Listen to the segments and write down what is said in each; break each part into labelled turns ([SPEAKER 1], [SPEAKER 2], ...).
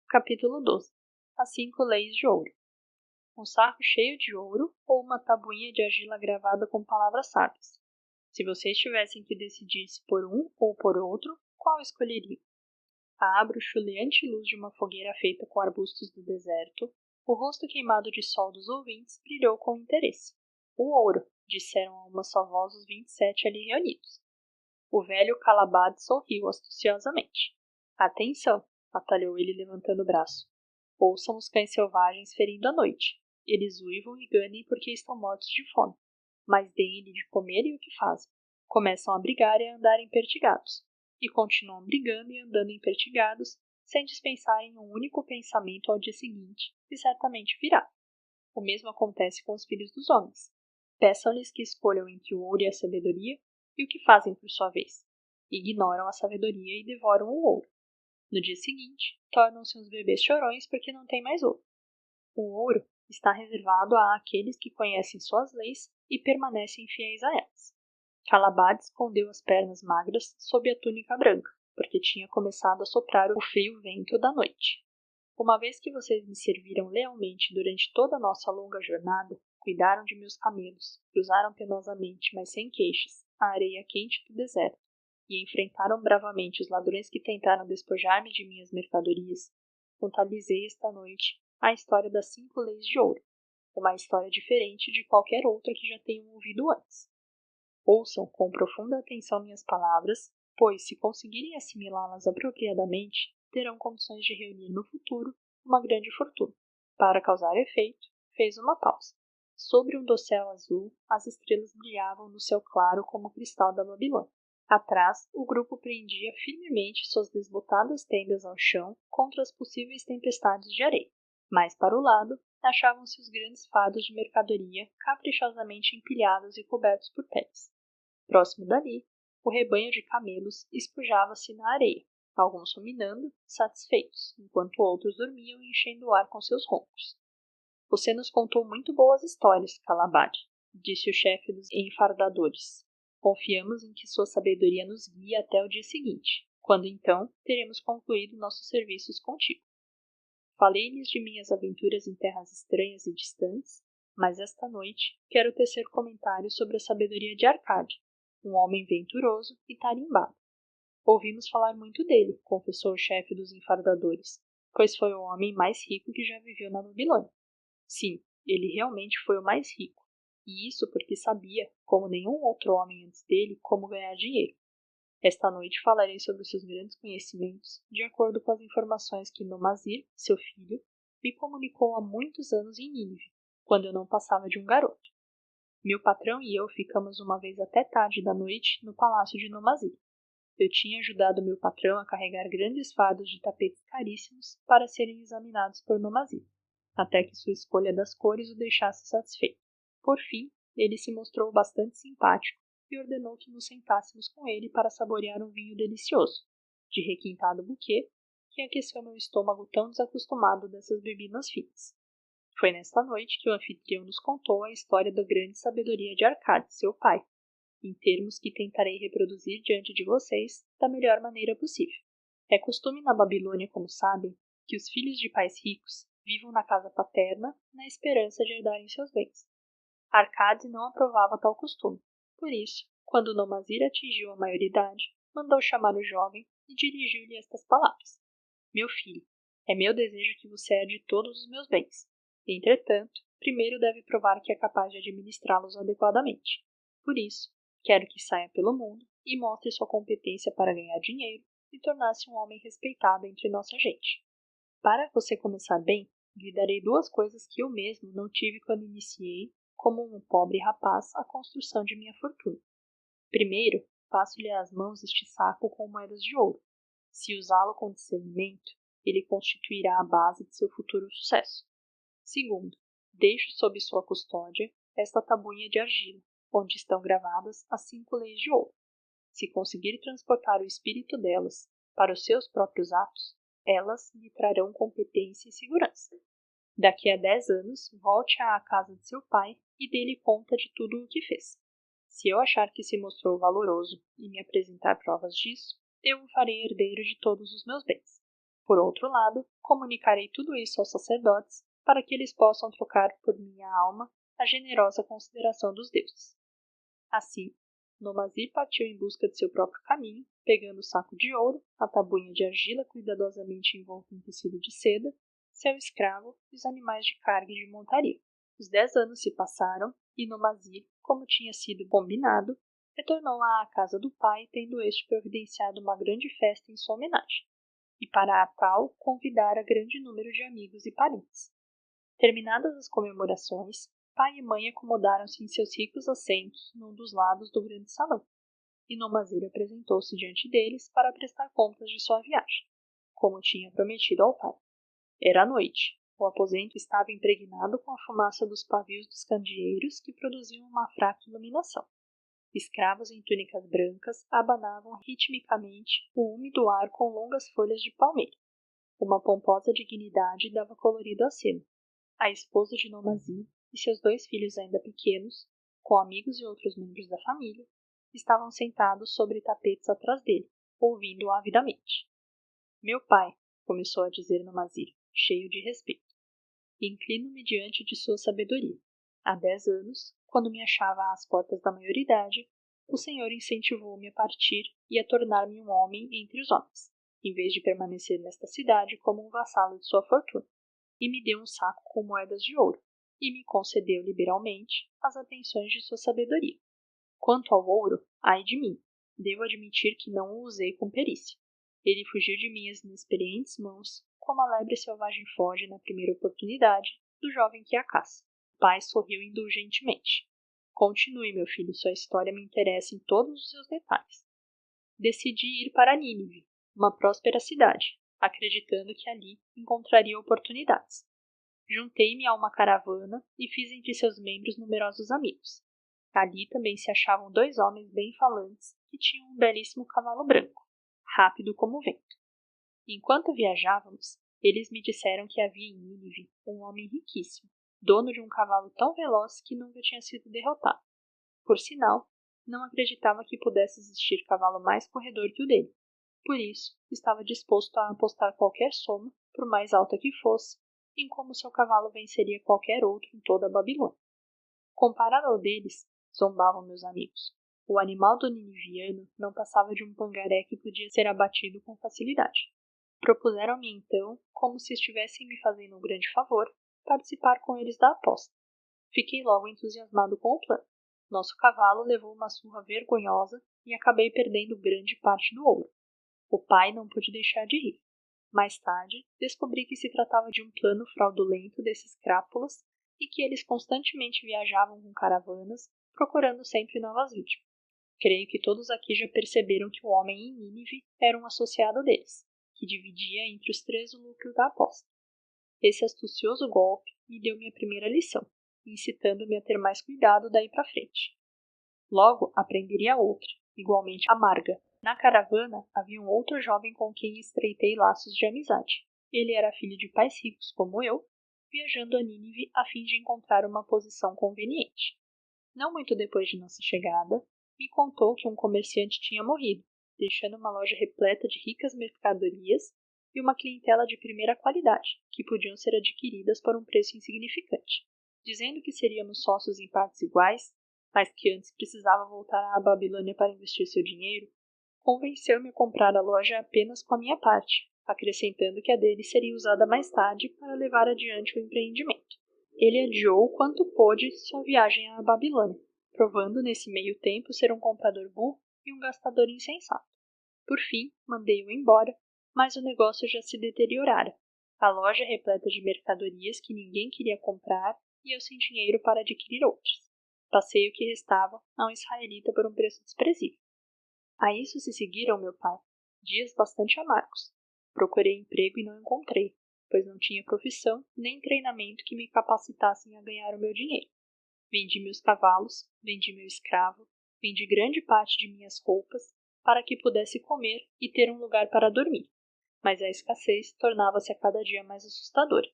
[SPEAKER 1] Capítulo 12. As 5 leis de ouro. Um saco cheio de ouro ou uma tabuinha de argila gravada com palavras sábias. Se vocês tivessem que decidir se por um ou por outro, qual escolheriam? À bruxuleante luz de uma fogueira feita com arbustos do deserto, o rosto queimado de sol dos ouvintes brilhou com interesse. O ouro, disseram a uma só voz os 27 ali reunidos. O velho Calabade sorriu astuciosamente. Atenção, atalhou ele levantando o braço. Ouçam os cães selvagens ferindo a noite. Eles uivam e ganem porque estão mortos de fome. Mas deem-lhe de comer e o que fazem? Começam a brigar e a andar empertigados. E continuam brigando e andando empertigados, sem dispensar em um único pensamento ao dia seguinte, que certamente virá. O mesmo acontece com os filhos dos homens. Peçam-lhes que escolham entre o ouro e a sabedoria, e o que fazem por sua vez? Ignoram a sabedoria e devoram o ouro. No dia seguinte, tornam-se uns bebês chorões porque não têm mais ouro. O ouro está reservado àqueles que conhecem suas leis e permanecem fiéis a elas. Calabade escondeu as pernas magras sob a túnica branca, porque tinha começado a soprar o frio vento da noite. Uma vez que vocês me serviram lealmente durante toda a nossa longa jornada, cuidaram de meus camelos, cruzaram penosamente, mas sem queixas, a areia quente do deserto, e enfrentaram bravamente os ladrões que tentaram despojar-me de minhas mercadorias, contabilizei esta noite a história das 5 leis de ouro, uma história diferente de qualquer outra que já tenham ouvido antes. Ouçam com profunda atenção minhas palavras, pois, se conseguirem assimilá-las apropriadamente, terão condições de reunir no futuro uma grande fortuna. Para causar efeito, fez uma pausa. Sobre um dossel azul, as estrelas brilhavam no céu claro como o cristal da Babilônia. Atrás, o grupo prendia firmemente suas desbotadas tendas ao chão contra as possíveis tempestades de areia. Mais para o lado, achavam-se os grandes fardos de mercadoria caprichosamente empilhados e cobertos por peles. Próximo dali, o rebanho de camelos espujava-se na areia, alguns ruminando, satisfeitos, enquanto outros dormiam enchendo o ar com seus roncos. Você nos contou muito boas histórias, Calabade, disse o chefe dos enfardadores. Confiamos em que sua sabedoria nos guie até o dia seguinte, quando então teremos concluído nossos serviços contigo. Falei-lhes de minhas aventuras em terras estranhas e distantes, mas esta noite quero tecer comentários sobre a sabedoria de Arcade, um homem venturoso e tarimbado. Ouvimos falar muito dele, confessou o chefe dos enfardadores, pois foi o homem mais rico que já viveu na Babilônia. Sim, ele realmente foi o mais rico, e isso porque sabia, como nenhum outro homem antes dele, como ganhar dinheiro. Esta noite falarei sobre seus grandes conhecimentos, de acordo com as informações que Nomazir, seu filho, me comunicou há muitos anos em Nínive, quando eu não passava de um garoto. Meu patrão e eu ficamos uma vez até tarde da noite no palácio de Nomazir. Eu tinha ajudado meu patrão a carregar grandes fardos de tapetes caríssimos para serem examinados por Nomazir, até que sua escolha das cores o deixasse satisfeito. Por fim, ele se mostrou bastante simpático e ordenou que nos sentássemos com ele para saborear um vinho delicioso, de requintado buquê, que aqueceu meu estômago tão desacostumado dessas bebidas finas. Foi nesta noite que o anfitrião nos contou a história da grande sabedoria de Arcade, seu pai, em termos que tentarei reproduzir diante de vocês da melhor maneira possível. É costume na Babilônia, como sabem, que os filhos de pais ricos vivam na casa paterna na esperança de herdarem seus bens. Arcade não aprovava tal costume. Por isso, quando Nomazir atingiu a maioridade, mandou chamar o jovem e dirigiu-lhe estas palavras. Meu filho, é meu desejo que você herde todos os meus bens. Entretanto, primeiro deve provar que é capaz de administrá-los adequadamente. Por isso, quero que saia pelo mundo e mostre sua competência para ganhar dinheiro e tornar-se um homem respeitado entre nossa gente. Para você começar bem, lhe darei 2 coisas que eu mesmo não tive quando iniciei, como um pobre rapaz, a construção de minha fortuna. Primeiro, passo-lhe às mãos este saco com moedas de ouro. Se usá-lo com discernimento, ele constituirá a base de seu futuro sucesso. Segundo, deixo sob sua custódia esta tabuinha de argila, onde estão gravadas as 5 leis de ouro. Se conseguir transportar o espírito delas para os seus próprios atos, elas lhe trarão competência e segurança. Daqui a 10 anos, volte à casa de seu pai e dê-lhe conta de tudo o que fez. Se eu achar que se mostrou valoroso e me apresentar provas disso, eu o farei herdeiro de todos os meus bens. Por outro lado, comunicarei tudo isso aos sacerdotes, para que eles possam trocar por minha alma a generosa consideração dos deuses. Assim, Nomazir partiu em busca de seu próprio caminho, pegando o saco de ouro, a tabuinha de argila cuidadosamente envolta em tecido de seda, seu escravo e os animais de carga e de montaria. Os 10 anos se passaram e Nomazir, como tinha sido combinado, retornou à casa do pai, tendo este providenciado uma grande festa em sua homenagem, e para a tal convidara grande número de amigos e parentes. Terminadas as comemorações, pai e mãe acomodaram-se em seus ricos assentos num dos lados do grande salão, e Nomazir apresentou-se diante deles para prestar contas de sua viagem, como tinha prometido ao pai. Era noite. O aposento estava impregnado com a fumaça dos pavios dos candeeiros que produziam uma fraca iluminação. Escravos em túnicas brancas abanavam ritmicamente o úmido ar com longas folhas de palmeira. Uma pomposa dignidade dava colorido à cena. A esposa de Nomazir e seus 2 filhos ainda pequenos, com amigos e outros membros da família, estavam sentados sobre tapetes atrás dele, ouvindo avidamente. Meu pai, começou a dizer Nomazir, cheio de respeito. Inclino-me diante de sua sabedoria. Há 10 anos, quando me achava às portas da maioridade, o Senhor incentivou-me a partir e a tornar-me um homem entre os homens, em vez de permanecer nesta cidade como um vassalo de sua fortuna, e me deu um saco com moedas de ouro, e me concedeu liberalmente as atenções de sua sabedoria. Quanto ao ouro, ai de mim, devo admitir que não o usei com perícia. Ele fugiu de minhas inexperientes mãos, como a lebre selvagem foge na primeira oportunidade do jovem que a caça. O pai sorriu indulgentemente. Continue, meu filho, sua história me interessa em todos os seus detalhes. Decidi ir para Nínive, uma próspera cidade, acreditando que ali encontraria oportunidades. Juntei-me a uma caravana e fiz entre seus membros numerosos amigos. Ali também se achavam 2 homens bem falantes que tinham um belíssimo cavalo branco, rápido como o vento. Enquanto viajávamos, eles me disseram que havia em Nínive um homem riquíssimo, dono de um cavalo tão veloz que nunca tinha sido derrotado. Por sinal, não acreditava que pudesse existir cavalo mais corredor que o dele. Por isso, estava disposto a apostar qualquer soma, por mais alta que fosse, em como seu cavalo venceria qualquer outro em toda a Babilônia. Comparado ao deles, zombavam meus amigos. O animal do niniviano não passava de um pangaré que podia ser abatido com facilidade. Propuseram-me então, como se estivessem me fazendo um grande favor, participar com eles da aposta. Fiquei logo entusiasmado com o plano. Nosso cavalo levou uma surra vergonhosa e acabei perdendo grande parte do ouro. O pai não pôde deixar de rir. Mais tarde, descobri que se tratava de um plano fraudulento desses crápulas e que eles constantemente viajavam com caravanas, procurando sempre novas vítimas. Creio que todos aqui já perceberam que o homem em Nínive era um associado deles, que dividia entre os 3 o lucro da aposta. Esse astucioso golpe me deu minha primeira lição, incitando-me a ter mais cuidado daí para frente. Logo aprenderia outra, igualmente amarga. Na caravana havia um outro jovem com quem estreitei laços de amizade. Ele era filho de pais ricos como eu, viajando a Nínive a fim de encontrar uma posição conveniente. Não muito depois de nossa chegada, me contou que um comerciante tinha morrido, deixando uma loja repleta de ricas mercadorias e uma clientela de primeira qualidade, que podiam ser adquiridas por um preço insignificante. Dizendo que seríamos sócios em partes iguais, mas que antes precisava voltar à Babilônia para investir seu dinheiro, convenceu-me a comprar a loja apenas com a minha parte, acrescentando que a dele seria usada mais tarde para levar adiante o empreendimento. Ele adiou quanto pôde sua viagem à Babilônia, provando nesse meio tempo ser um comprador burro e um gastador insensato. Por fim, mandei-o embora, mas o negócio já se deteriorara. A loja repleta de mercadorias que ninguém queria comprar e eu sem dinheiro para adquirir outras. Passei o que restava a um israelita por um preço desprezível. A isso se seguiram, meu pai, dias bastante amargos. Procurei emprego e não encontrei, pois não tinha profissão nem treinamento que me capacitassem a ganhar o meu dinheiro. Vendi meus cavalos, vendi meu escravo, vendi grande parte de minhas roupas, para que pudesse comer e ter um lugar para dormir. Mas a escassez tornava-se a cada dia mais assustadora.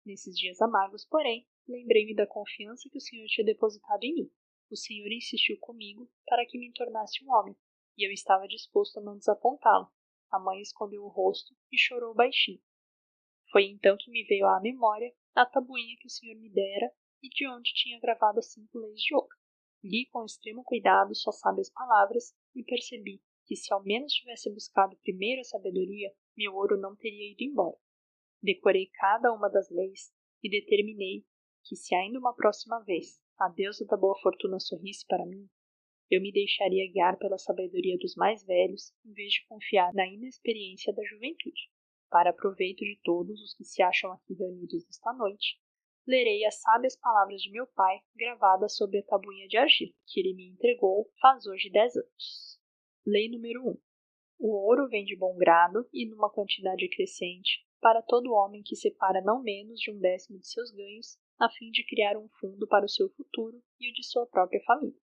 [SPEAKER 1] Nesses dias amargos, porém, lembrei-me da confiança que o Senhor tinha depositado em mim. O Senhor insistiu comigo para que me tornasse um homem, e eu estava disposto a não desapontá-lo, A mãe escondeu o rosto e chorou baixinho. Foi então que me veio à memória a tabuinha que o senhor me dera e de onde tinha gravado as 5 leis de ouro. Li com extremo cuidado suas sábias palavras e percebi que se ao menos tivesse buscado primeiro a sabedoria, meu ouro não teria ido embora. Decorei cada uma das leis e determinei que se ainda uma próxima vez a deusa da boa fortuna sorrisse para mim, eu me deixaria guiar pela sabedoria dos mais velhos, em vez de confiar na inexperiência da juventude. Para proveito de todos os que se acham aqui reunidos esta noite, lerei as sábias palavras de meu pai, gravadas sobre a tabuinha de argila, que ele me entregou faz hoje 10 anos. Lei número 1. O ouro vem de bom grado e numa quantidade crescente para todo homem que separa não menos de 1/10 de seus ganhos, a fim de criar um fundo para o seu futuro e o de sua própria família.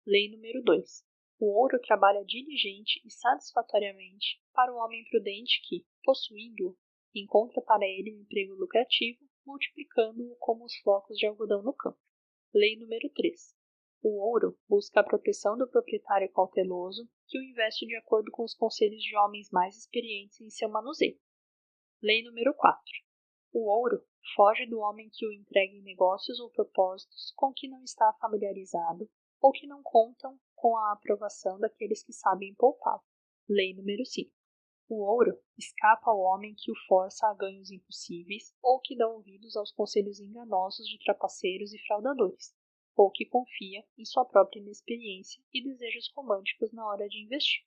[SPEAKER 1] Lei número 2. O ouro trabalha diligente e satisfatoriamente para o homem prudente que, possuindo-o, encontra para ele um emprego lucrativo, multiplicando-o como os flocos de algodão no campo. Lei número 3. O ouro busca a proteção do proprietário cauteloso, que o investe de acordo com os conselhos de homens mais experientes em seu manuseio. Lei número 4. O ouro foge do homem que o entrega em negócios ou propósitos com que não está familiarizado ou que não contam com a aprovação daqueles que sabem poupá-lo. Lei número 5. O ouro escapa ao homem que o força a ganhos impossíveis ou que dá ouvidos aos conselhos enganosos de trapaceiros e fraudadores, ou que confia em sua própria inexperiência e desejos românticos na hora de investir.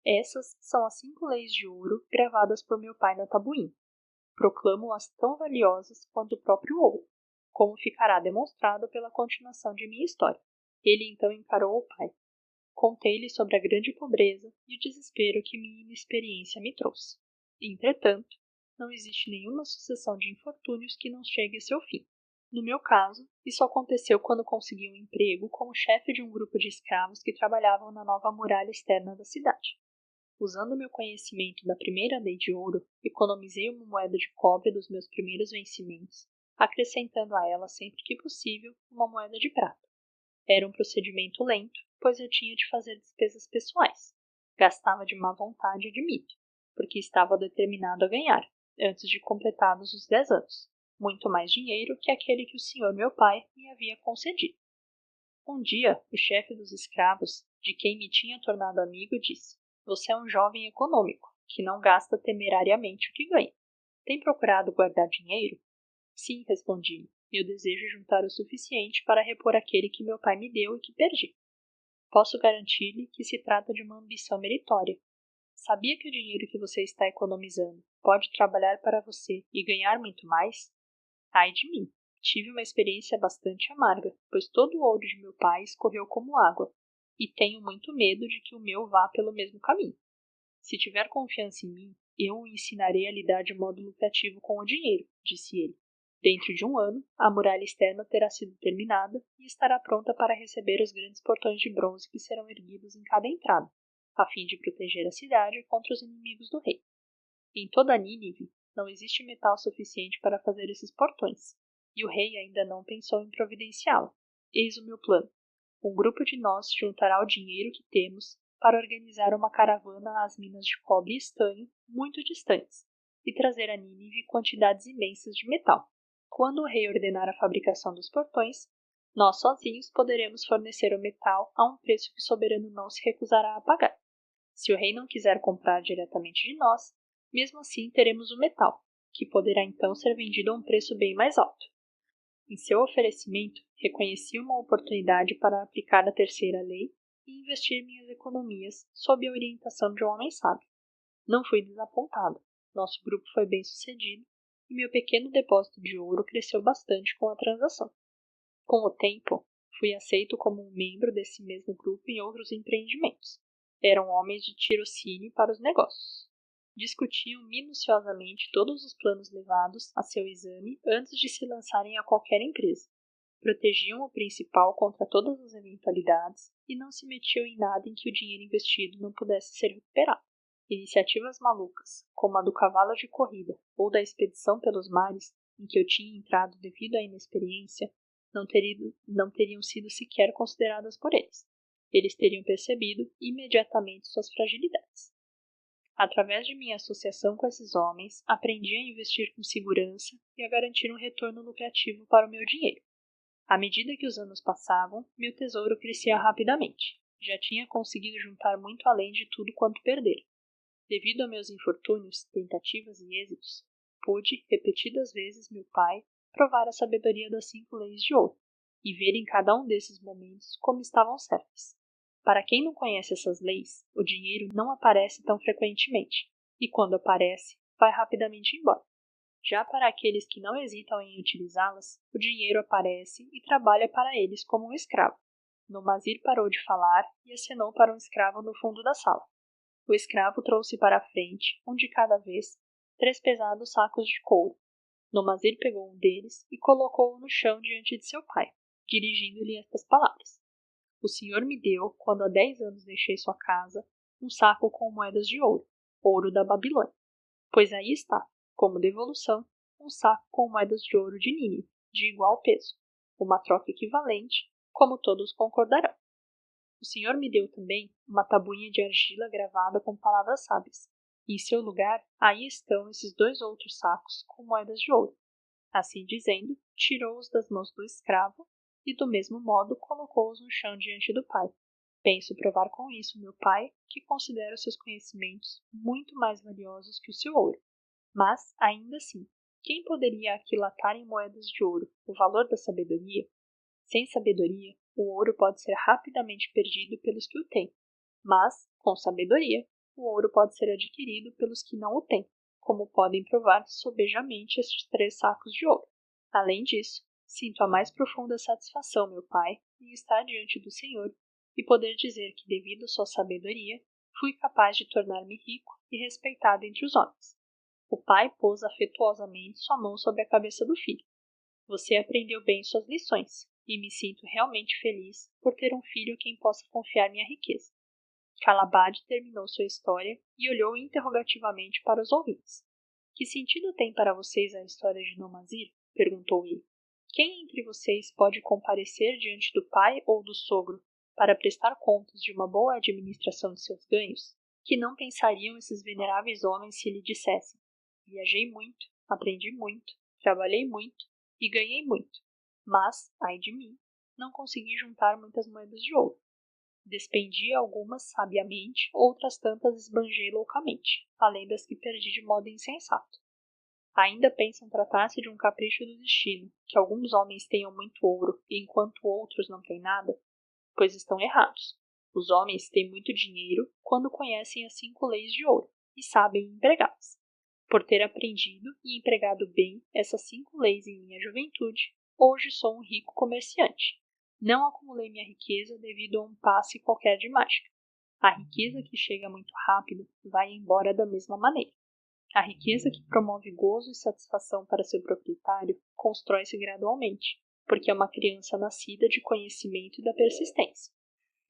[SPEAKER 1] Essas são as 5 leis de ouro gravadas por meu pai na tabuinha. Proclamo-as tão valiosas quanto o próprio ouro, como ficará demonstrado pela continuação de minha história. Ele então encarou o pai. Contei-lhe sobre a grande pobreza e o desespero que minha inexperiência me trouxe. Entretanto, não existe nenhuma sucessão de infortúnios que não chegue a seu fim. No meu caso, isso aconteceu quando consegui um emprego como chefe de um grupo de escravos que trabalhavam na nova muralha externa da cidade. Usando meu conhecimento da primeira lei de ouro, economizei uma moeda de cobre dos meus primeiros vencimentos, acrescentando a ela sempre que possível uma moeda de prata. Era um procedimento lento, pois eu tinha de fazer despesas pessoais. Gastava de má vontade e de mito, porque estava determinado a ganhar, antes de completados os 10 anos, muito mais dinheiro que aquele que o senhor meu pai me havia concedido. Um dia, o chefe dos escravos, de quem me tinha tornado amigo, disse: Você é um jovem econômico, que não gasta temerariamente o que ganha. Tem procurado guardar dinheiro? Sim, respondi. Eu desejo juntar o suficiente para repor aquele que meu pai me deu e que perdi. Posso garantir-lhe que se trata de uma ambição meritória. Sabia que o dinheiro que você está economizando pode trabalhar para você e ganhar muito mais? Ai de mim! Tive uma experiência bastante amarga, pois todo o ouro de meu pai escorreu como água, e tenho muito medo de que o meu vá pelo mesmo caminho. Se tiver confiança em mim, eu o ensinarei a lidar de modo lucrativo com o dinheiro, disse ele. Dentro de 1 ano, a muralha externa terá sido terminada e estará pronta para receber os grandes portões de bronze que serão erguidos em cada entrada, a fim de proteger a cidade contra os inimigos do rei. Em toda Nínive, não existe metal suficiente para fazer esses portões, e o rei ainda não pensou em providenciá-lo. Eis o meu plano. Um grupo de nós juntará o dinheiro que temos para organizar uma caravana às minas de cobre e estanho muito distantes e trazer a Nínive quantidades imensas de metal. Quando o rei ordenar a fabricação dos portões, nós sozinhos poderemos fornecer o metal a um preço que o soberano não se recusará a pagar. Se o rei não quiser comprar diretamente de nós, mesmo assim teremos o metal, que poderá então ser vendido a um preço bem mais alto. Em seu oferecimento, reconheci uma oportunidade para aplicar a terceira lei e investir minhas economias sob a orientação de um homem sábio. Não fui desapontado. Nosso grupo foi bem sucedido e meu pequeno depósito de ouro cresceu bastante com a transação. Com o tempo, fui aceito como um membro desse mesmo grupo em outros empreendimentos. Eram homens de tirocínio para os negócios. Discutiam minuciosamente todos os planos levados a seu exame antes de se lançarem a qualquer empresa. Protegiam o principal contra todas as eventualidades e não se metiam em nada em que o dinheiro investido não pudesse ser recuperado. Iniciativas malucas, como a do cavalo de corrida ou da expedição pelos mares, em que eu tinha entrado devido à inexperiência, não teriam sido sequer consideradas por eles. Eles teriam percebido imediatamente suas fragilidades. Através de minha associação com esses homens, aprendi a investir com segurança e a garantir um retorno lucrativo para o meu dinheiro. À medida que os anos passavam, meu tesouro crescia rapidamente. Já tinha conseguido juntar muito além de tudo quanto perder. Devido a meus infortúnios, tentativas e êxitos, pude, repetidas vezes, meu pai, provar a sabedoria das 5 leis de ouro e ver em cada um desses momentos como estavam certas. Para quem não conhece essas leis, o dinheiro não aparece tão frequentemente, e quando aparece, vai rapidamente embora. Já para aqueles que não hesitam em utilizá-las, o dinheiro aparece e trabalha para eles como um escravo. Nomazir parou de falar e acenou para um escravo no fundo da sala. O escravo trouxe para a frente, um de cada vez, 3 pesados sacos de couro. Nomazir pegou um deles e colocou-o no chão diante de seu pai, dirigindo-lhe estas palavras: O senhor me deu, quando há 10 anos deixei sua casa, um saco com moedas de ouro, ouro da Babilônia. Pois aí está, como devolução, um saco com moedas de ouro de Nínive, de igual peso, uma troca equivalente, como todos concordarão. O senhor me deu também uma tabuinha de argila gravada com palavras sábias, e em seu lugar aí estão esses 2 outros sacos com moedas de ouro. Assim dizendo, tirou-os das mãos do escravo e do mesmo modo colocou-os no chão diante do pai. Penso provar com isso, meu pai, que considero seus conhecimentos muito mais valiosos que o seu ouro. Mas, ainda assim, quem poderia aquilatar em moedas de ouro o valor da sabedoria? Sem sabedoria, o ouro pode ser rapidamente perdido pelos que o têm, mas, com sabedoria, o ouro pode ser adquirido pelos que não o têm, como podem provar sobejamente estes 3 sacos de ouro. Além disso, sinto a mais profunda satisfação, meu pai, em estar diante do Senhor e poder dizer que, devido à sua sabedoria, fui capaz de tornar-me rico e respeitado entre os homens. O pai pôs afetuosamente sua mão sobre a cabeça do filho. Você aprendeu bem suas lições, e me sinto realmente feliz por ter um filho a quem possa confiar minha riqueza. Calabad terminou sua história e olhou interrogativamente para os ouvintes. Que sentido tem para vocês a história de Nomazir? Perguntou ele. Quem entre vocês pode comparecer diante do pai ou do sogro para prestar contas de uma boa administração de seus ganhos? Que não pensariam esses veneráveis homens se lhe dissessem: viajei muito, aprendi muito, trabalhei muito e ganhei muito, mas, ai de mim, não consegui juntar muitas moedas de ouro. Despendi algumas sabiamente, outras tantas esbanjei loucamente, além das que perdi de modo insensato. Ainda pensam tratar-se de um capricho do destino, que alguns homens tenham muito ouro, enquanto outros não têm nada? Pois estão errados. Os homens têm muito dinheiro quando conhecem as 5 leis de ouro e sabem empregá-las. Por ter aprendido e empregado bem essas 5 leis em minha juventude, hoje sou um rico comerciante. Não acumulei minha riqueza devido a um passe qualquer de mágica. A riqueza que chega muito rápido vai embora da mesma maneira. A riqueza que promove gozo e satisfação para seu proprietário constrói-se gradualmente, porque é uma criança nascida de conhecimento e da persistência.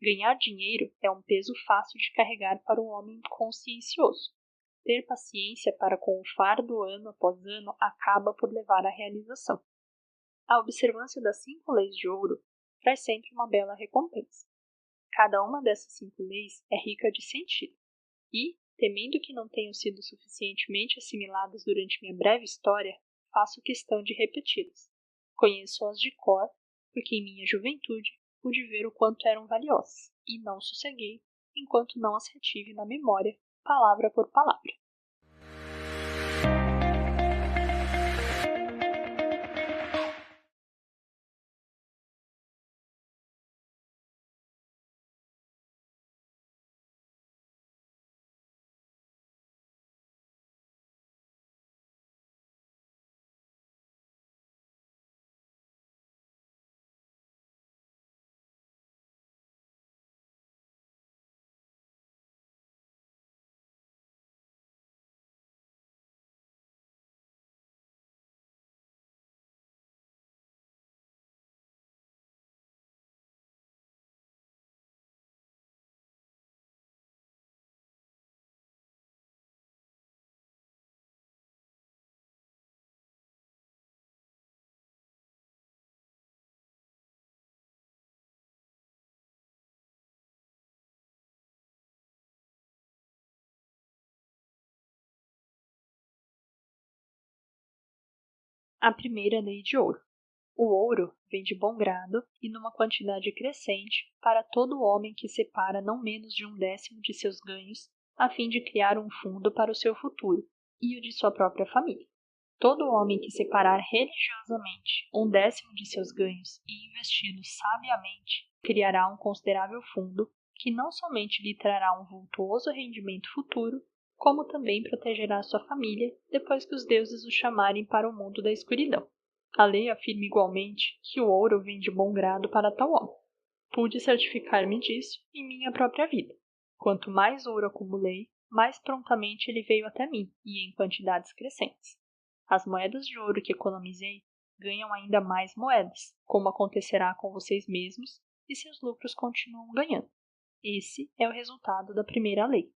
[SPEAKER 1] Ganhar dinheiro é um peso fácil de carregar para um homem consciencioso. Ter paciência para com o fardo ano após ano acaba por levar à realização. A observância das 5 leis de ouro traz sempre uma bela recompensa. Cada uma dessas 5 leis é rica de sentido, e, temendo que não tenham sido suficientemente assimiladas durante minha breve história, faço questão de repeti-las. Conheço-as de cor, porque em minha juventude pude ver o quanto eram valiosas, e não sosseguei enquanto não as retive na memória, palavra por palavra. A primeira lei de ouro. O ouro vem de bom grado e numa quantidade crescente para todo homem que separa não menos de 1/10 de seus ganhos, a fim de criar um fundo para o seu futuro e o de sua própria família. Todo homem que separar religiosamente 1/10 de seus ganhos e investi-los sabiamente, criará um considerável fundo que não somente lhe trará um vultuoso rendimento futuro, como também protegerá sua família depois que os deuses o chamarem para o mundo da escuridão. A lei afirma igualmente que o ouro vem de bom grado para tal homem. Pude certificar-me disso em minha própria vida. Quanto mais ouro acumulei, mais prontamente ele veio até mim, e em quantidades crescentes. As moedas de ouro que economizei ganham ainda mais moedas, como acontecerá com vocês mesmos, e seus lucros continuam ganhando. Esse é o resultado da primeira lei.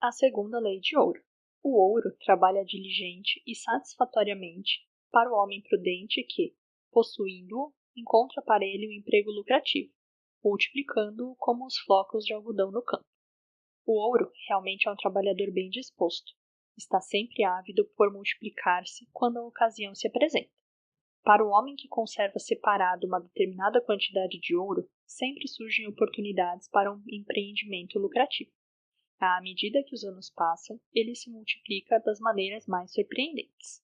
[SPEAKER 1] A segunda lei de ouro. O ouro trabalha diligente e satisfatoriamente para o homem prudente que, possuindo-o, encontra para ele um emprego lucrativo, multiplicando-o como os flocos de algodão no campo. O ouro realmente é um trabalhador bem disposto. Está sempre ávido por multiplicar-se quando a ocasião se apresenta. Para o homem que conserva separado uma determinada quantidade de ouro, sempre surgem oportunidades para um empreendimento lucrativo. À medida que os anos passam, ele se multiplica das maneiras mais surpreendentes.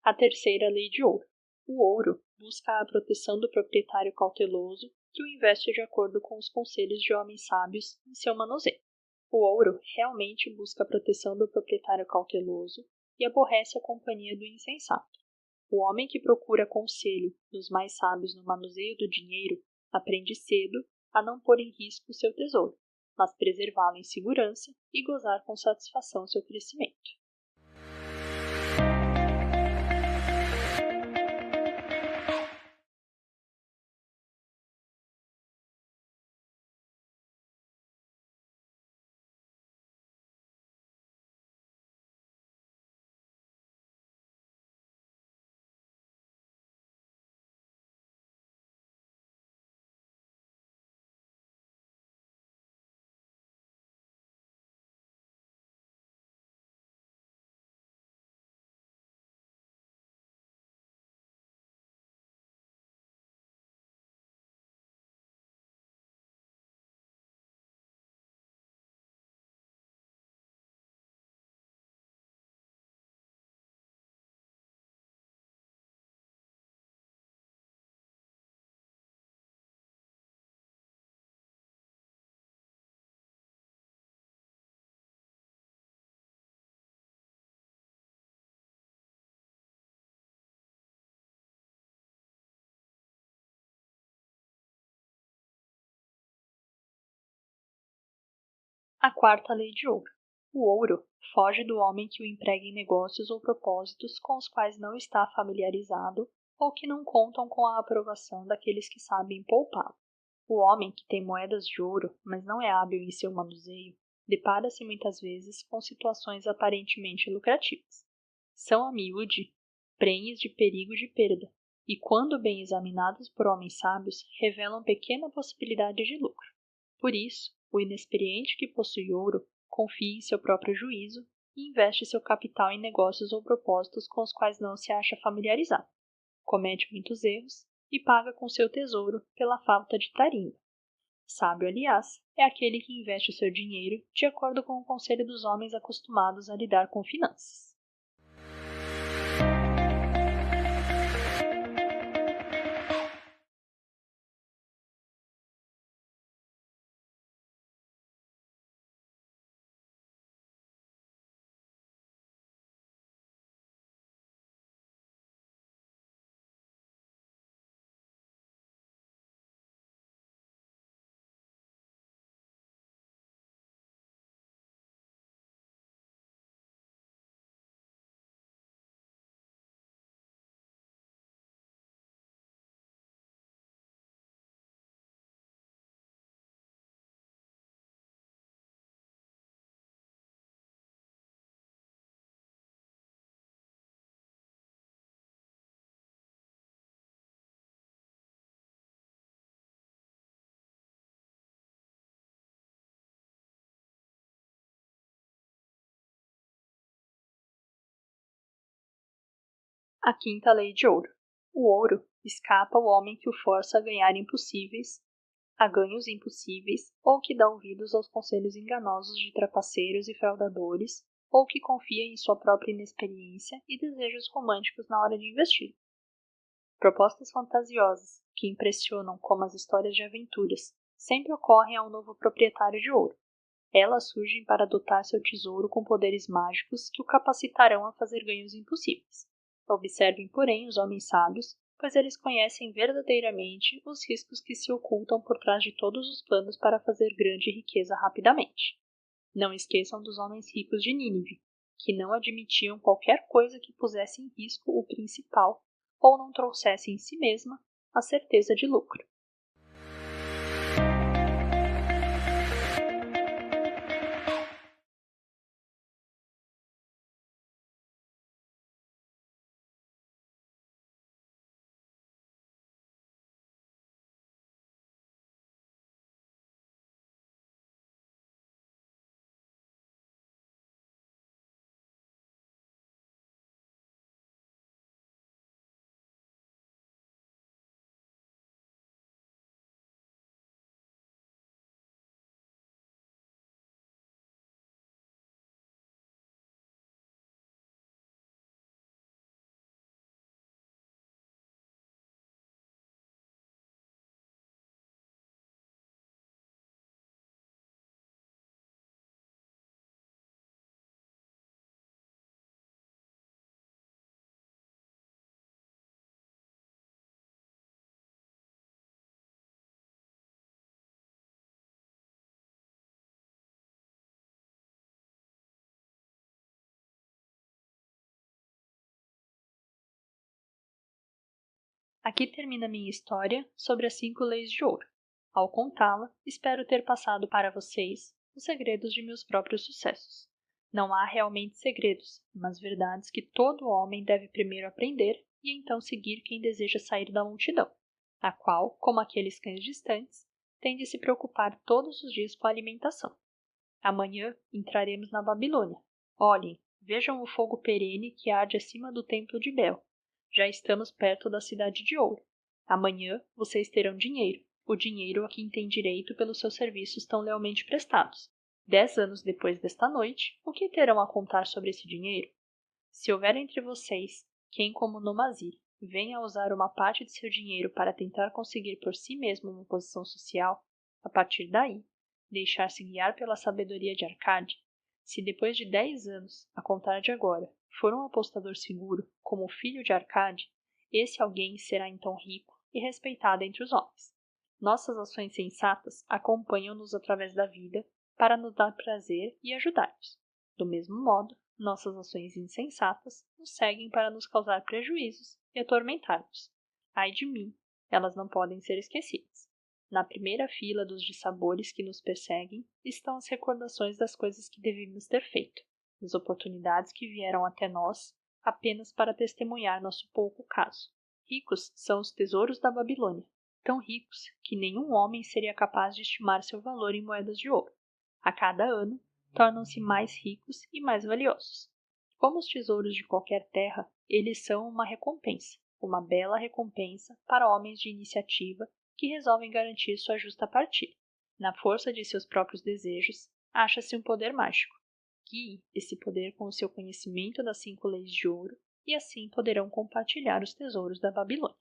[SPEAKER 1] A terceira lei de ouro. O ouro busca a proteção do proprietário cauteloso que o investe de acordo com os conselhos de homens sábios em seu manuseio. O ouro realmente busca a proteção do proprietário cauteloso e aborrece a companhia do insensato. O homem que procura conselho dos mais sábios no manuseio do dinheiro aprende cedo a não pôr em risco o seu tesouro, mas preservá-lo em segurança e gozar com satisfação seu crescimento. A quarta lei de ouro. O ouro foge do homem que o emprega em negócios ou propósitos com os quais não está familiarizado ou que não contam com a aprovação daqueles que sabem poupá-lo. O homem que tem moedas de ouro, mas não é hábil em seu manuseio, depara-se muitas vezes com situações aparentemente lucrativas. São a miúde prenhes de perigo de perda, e quando bem examinados por homens sábios, revelam pequena possibilidade de lucro. Por isso, o inexperiente que possui ouro confia em seu próprio juízo e investe seu capital em negócios ou propósitos com os quais não se acha familiarizado. Comete muitos erros e paga com seu tesouro pela falta de tarimba. Sábio, aliás, é aquele que investe seu dinheiro de acordo com o conselho dos homens acostumados a lidar com finanças. A quinta lei de ouro. O ouro escapa ao homem que o força a ganhar impossíveis, a ganhos impossíveis, ou que dá ouvidos aos conselhos enganosos de trapaceiros e fraudadores, ou que confia em sua própria inexperiência e desejos românticos na hora de investir. Propostas fantasiosas, que impressionam como as histórias de aventuras, sempre ocorrem a um novo proprietário de ouro. Elas surgem para dotar seu tesouro com poderes mágicos que o capacitarão a fazer ganhos impossíveis. Observem, porém, os homens sábios, pois eles conhecem verdadeiramente os riscos que se ocultam por trás de todos os planos para fazer grande riqueza rapidamente. Não esqueçam dos homens ricos de Nínive, que não admitiam qualquer coisa que pusesse em risco o principal ou não trouxesse em si mesma a certeza de lucro. Aqui termina minha história sobre as 5 leis de ouro. Ao contá-la, espero ter passado para vocês os segredos de meus próprios sucessos. Não há realmente segredos, mas verdades que todo homem deve primeiro aprender e então seguir quem deseja sair da multidão, a qual, como aqueles cães distantes, tem de se preocupar todos os dias com a alimentação. Amanhã entraremos na Babilônia. Olhem, vejam o fogo perene que arde acima do templo de Bel. Já estamos perto da cidade de ouro. Amanhã vocês terão dinheiro, o dinheiro a quem tem direito pelos seus serviços tão lealmente prestados. 10 anos depois desta noite, o que terão a contar sobre esse dinheiro? Se houver entre vocês quem, como Nomazir, venha a usar uma parte de seu dinheiro para tentar conseguir por si mesmo uma posição social, a partir daí, deixar-se guiar pela sabedoria de Arcade, se depois de 10 anos, a contar de agora, for um apostador seguro, como o filho de Arcade, esse alguém será então rico e respeitado entre os homens. Nossas ações sensatas acompanham-nos através da vida, para nos dar prazer e ajudar-nos. Do mesmo modo, nossas ações insensatas nos seguem para nos causar prejuízos e atormentar-nos. Ai de mim, elas não podem ser esquecidas. Na primeira fila dos dissabores que nos perseguem estão as recordações das coisas que devíamos ter feito, das oportunidades que vieram até nós apenas para testemunhar nosso pouco caso. Ricos são os tesouros da Babilônia, tão ricos que nenhum homem seria capaz de estimar seu valor em moedas de ouro. A cada ano, tornam-se mais ricos e mais valiosos. Como os tesouros de qualquer terra, eles são uma bela recompensa para homens de iniciativa que resolvem garantir sua justa partida. Na força de seus próprios desejos, acha-se um poder mágico. Guie esse poder com o seu conhecimento das 5 leis de ouro, e assim poderão compartilhar os tesouros da Babilônia.